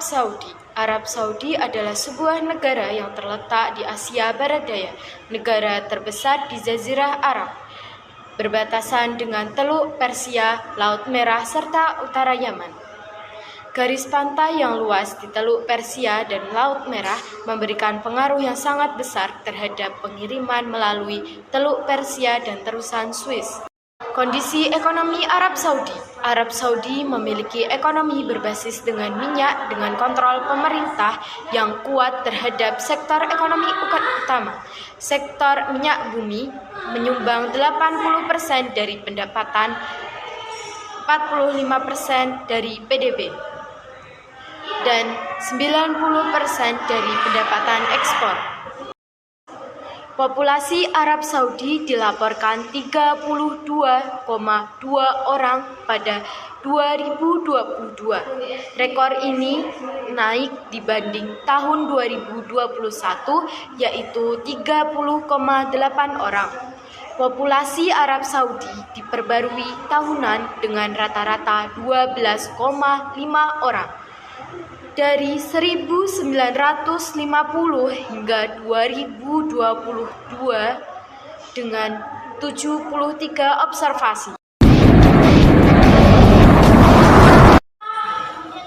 Saudi. Arab Saudi adalah sebuah negara yang terletak di Asia Barat Daya, negara terbesar di Jazirah Arab, berbatasan dengan Teluk Persia, Laut Merah, serta utara Yaman. Garis pantai yang luas di Teluk Persia dan Laut Merah memberikan pengaruh yang sangat besar terhadap pengiriman melalui Teluk Persia dan terusan Suez. Kondisi ekonomi Arab Saudi. Arab Saudi memiliki ekonomi berbasis dengan minyak dengan kontrol pemerintah yang kuat terhadap sektor ekonomi utama. Sektor minyak bumi menyumbang 80% dari pendapatan, 45% dari PDB, dan 90% dari pendapatan ekspor. Populasi Arab Saudi dilaporkan 32,2 orang pada 2022. Rekor ini naik dibanding tahun 2021, yaitu 30,8 orang. Populasi Arab Saudi diperbarui tahunan dengan rata-rata 12,5 orang. Dari 1950 hingga 2022 dengan 73 observasi.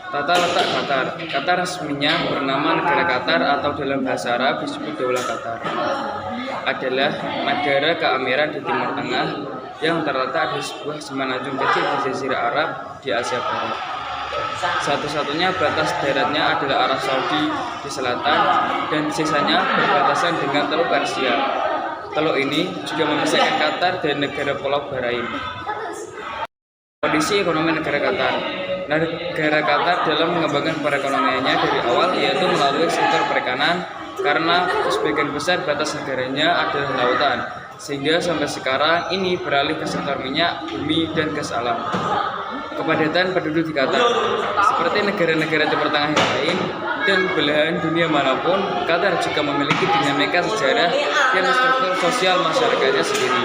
Tata letak Qatar. Qatar resminya bernama Negara Qatar atau dalam bahasa Arab disebut Daulah Qatar. Adalah negara keamiran di Timur Tengah yang terletak di sebuah semenanjung kecil di Jazirah Arab di Asia Barat. Satu-satunya batas daratnya adalah Arab Saudi di selatan dan sisanya berbatasan dengan Teluk Persia. Teluk ini juga memisahkan Qatar dan negara Pulau Bahrain. Kondisi ekonomi negara Qatar. Negara Qatar dalam mengembangkan perekonomiannya dari awal yaitu melalui sektor perikanan karena sebagian besar batas negaranya adalah lautan, sehingga sampai sekarang ini beralih ke sektor minyak, bumi, dan gas alam. Kepadatan penduduk di Qatar. Seperti negara-negara Timur Tengah yang lain dan belahan dunia manapun, Qatar juga memiliki dinamika sejarah dan struktur sosial masyarakatnya sendiri.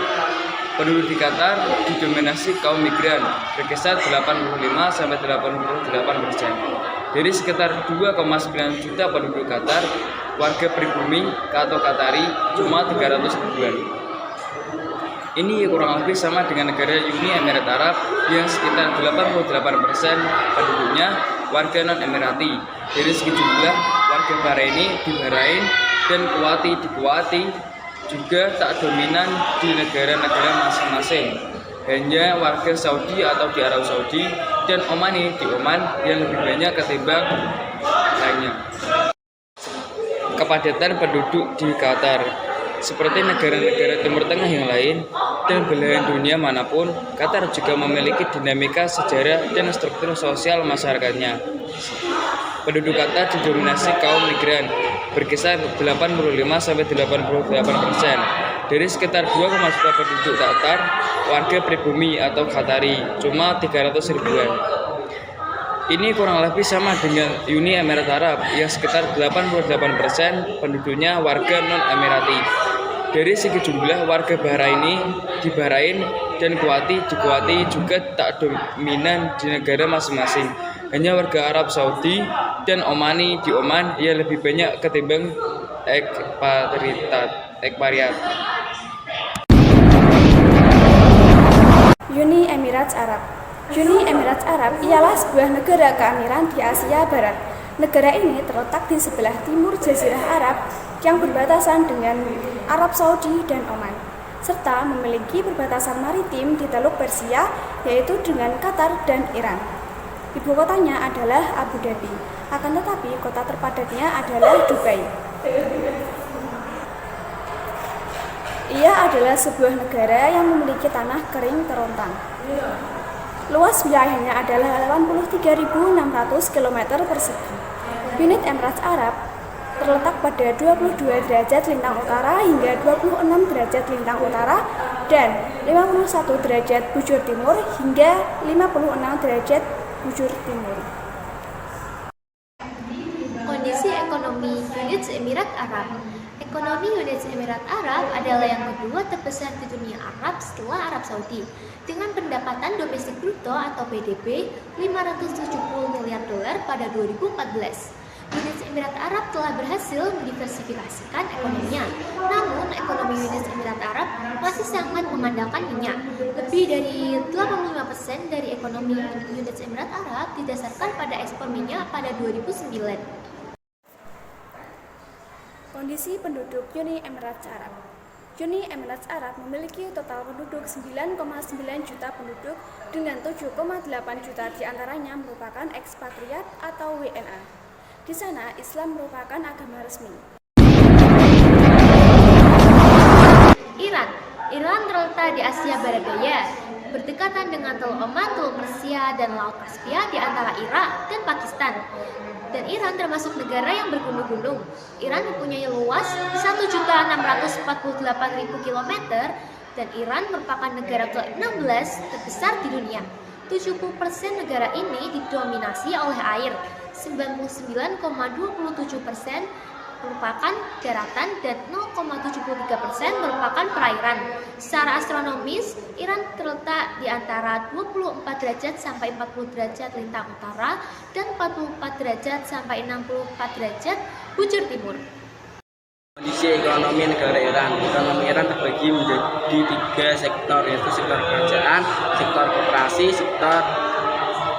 Penduduk di Qatar didominasi kaum migran, berkisar 85-88%. Dari sekitar 2,9 juta penduduk Qatar, warga pribumi atau Qatari cuma 300 ribuan. Ini kurang lebih sama dengan negara Uni Emirat Arab yang sekitar 88% penduduknya warga non-Emirati. Dari segi jumlah warga Bahraini di Bahrain dan Kuwaiti di Kuwaiti juga tak dominan di negara-negara masing-masing. Hanya warga Saudi atau di Arab Saudi dan Omani di Oman yang lebih banyak ketimbang lainnya. Kepadatan penduduk di Qatar. Seperti negara-negara Timur Tengah yang lain dan belahan dunia manapun, Qatar juga memiliki dinamika sejarah dan struktur sosial masyarakatnya. Penduduk Qatar didominasi kaum migran, berkisar 85-88%. Dari sekitar 2,1 juta penduduk Qatar, warga pribumi atau Qatari cuma 300 ribuan. Ini kurang lebih sama dengan Uni Emirat Arab yang sekitar 88% penduduknya warga non-Emirati. Dari segi jumlah warga Bahraini di Bahrain dan Kuwaiti di Kuwaiti juga tak dominan di negara masing-masing. Hanya warga Arab Saudi dan Omani di Oman yang lebih banyak ketimbang ekspatriat. Uni Emirat Arab. Uni Emirat Arab ialah sebuah negara keamiran di Asia Barat. Negara ini terletak di sebelah timur Jazirah Arab yang berbatasan dengan Arab Saudi dan Oman, serta memiliki perbatasan maritim di Teluk Persia, yaitu dengan Qatar dan Iran. Ibu kotanya adalah Abu Dhabi, akan tetapi kota terpadatnya adalah Dubai. Ia adalah sebuah negara yang memiliki tanah kering terontang. Luas wilayahnya adalah 83.600 km persegi. Unit Emirat Arab terletak pada 22 derajat lintang utara hingga 26 derajat lintang utara dan 51 derajat bujur timur hingga 56 derajat bujur timur. Kondisi ekonomi Unit Emirat Arab. Ekonomi Uni Emirat Arab adalah yang kedua terbesar di dunia Arab setelah Arab Saudi, dengan pendapatan domestik bruto atau PDB 570 miliar dolar pada 2014. Uni Emirat Arab telah berhasil mendiversifikasikan ekonominya, namun ekonomi Uni Emirat Arab masih sangat mengandalkan minyak. Lebih dari 85% dari ekonomi Uni Emirat Arab didasarkan pada ekspor minyak pada 2009. Kondisi penduduk Uni Emirat Arab. Uni Emirat Arab memiliki total penduduk 9,9 juta penduduk dengan 7,8 juta diantaranya merupakan ekspatriat atau WNA. Di sana, Islam merupakan agama resmi. Iran terletak di Asia Barat Daya, berdekatan dengan Teluk Oman, Teluk Persia, dan Laut Kaspia di antara Irak dan Pakistan. Dan Iran termasuk negara yang bergunung-gunung. Iran mempunyai luas 1.648.000 km dan Iran merupakan negara ke-16 terbesar di dunia. 70% negara ini didominasi oleh air, 99,27% merupakan daratan dan 0,73% merupakan perairan. Secara astronomis, Iran terletak di antara 24 derajat sampai 40 derajat lintang utara dan 44 derajat sampai 64 derajat bujur timur. Kondisi ekonomi negara Iran. Ekonomi Iran terbagi menjadi 3 sektor, yaitu sektor kerajaan, sektor koperasi, sektor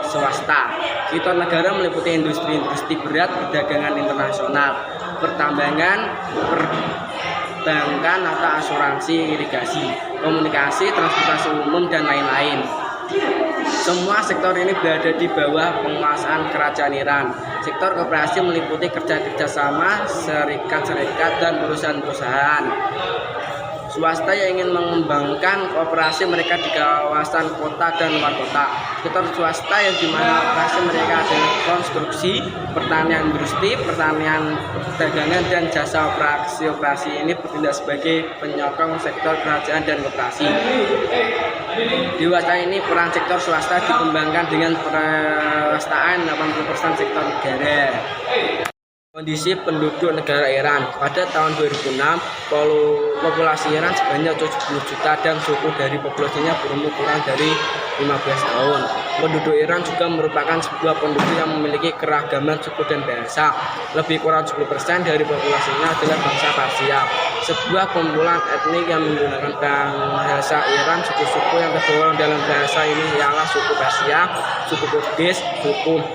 swasta. Sektor negara meliputi industri berat, perdagangan internasional, pertambangan, perbankan atau asuransi, irigasi, komunikasi, transportasi umum, dan lain-lain. Semua sektor ini berada di bawah penguasaan kerajaan Iran. Sektor koperasi meliputi kerja sama, serikat-serikat, dan perusahaan-perusahaan swasta yang ingin mengembangkan operasi mereka di kawasan kota dan luar kota. Sektor swasta yang dimana operasi mereka adalah konstruksi, pertanian industri, pertanian perdagangan, dan jasa operasi ini bertindak sebagai penyokong sektor kerajaan dan koperasi. Di masa ini peran sektor swasta dikembangkan dengan perwastaan 80% sektor negara. Kondisi penduduk negara Iran. Pada tahun 2006, populasi Iran sebanyak 70 juta dan suku dari populasinya berumur kurang dari 15 tahun. Penduduk Iran juga merupakan sebuah penduduk yang memiliki keragaman suku dan bahasa. Lebih kurang 70% dari populasinya adalah bangsa Parsia, sebuah kumpulan etnik yang menggunakan bahasa Iran. Suku-suku yang tergolong dalam bahasa ini ialah suku Persia, suku Kurdis, suku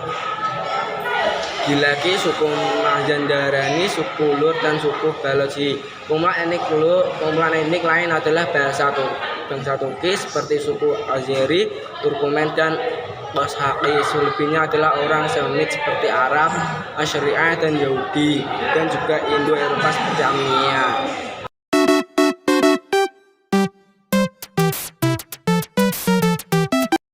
Gilaki, suku Mazandarani, suku Lur, dan suku Balochi. Kumpulan etnik lain adalah bangsa Turki seperti suku Azeri, Turkmen, dan Bashaki. Selebihnya adalah orang Semit seperti Arab, Asyariah, dan Yahudi, dan juga Indo-Eropa seperti Armenia.